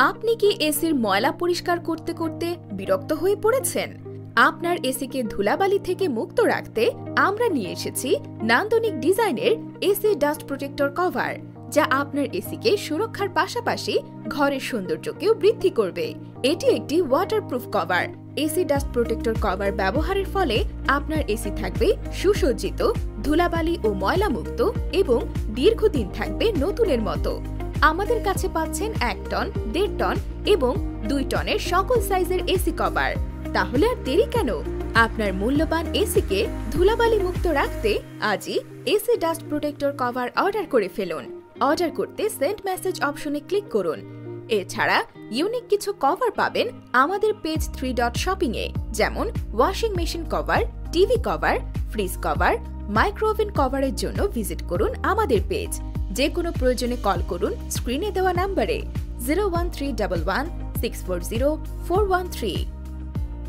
আপনি কি এসির ময়লা পরিষ্কার করতে করতে বিরক্ত হয়ে পড়েছেন? আপনার এসিকে ধুলাবালি থেকে মুক্ত রাখতে আমরা নিয়ে এসেছি নান্দনিক ডিজাইনের এসি ডাস্ট প্রোটেক্টর কভার, যা আপনার এসিকে সুরক্ষার পাশাপাশি ঘরের সৌন্দর্যকেও বৃদ্ধি করবে। এটি একটি waterproof cover. AC dust protector cover ব্যবহারের ফলে আপনার এসি থাকবে সুসজ্জিত, ধুলাবালি ও ময়লা মুক্ত এবং দীর্ঘদিন থাকবে নতুনের মতো। আমাদের কাছে পাচ্ছেন 1 টন, 1.5 টন এবং 2 টনের সকল সাইজের এসি কভার। তাহলে আর দেরি কেন? আপনার মূল্যবান এসিকে ধুলাবালি মুক্ত রাখতে আজই AC dust protector cover order করে ফেলুন। অর্ডার করতে সেন্ড মেসেজ অপশনে ক্লিক করুন। এছাড়া ইউনিক কিছু কভার পাবেন আমাদের পেজ 3 ডট শপিং এ, যেমন washing machine cover, TV cover, fridge cover, micro oven কভারের জন্য ভিজিট করুন আমাদের পেজ। যে কোনো প্রয়োজনে কল করুন স্ক্রিনে দেওয়া নম্বরে 01311 640 413।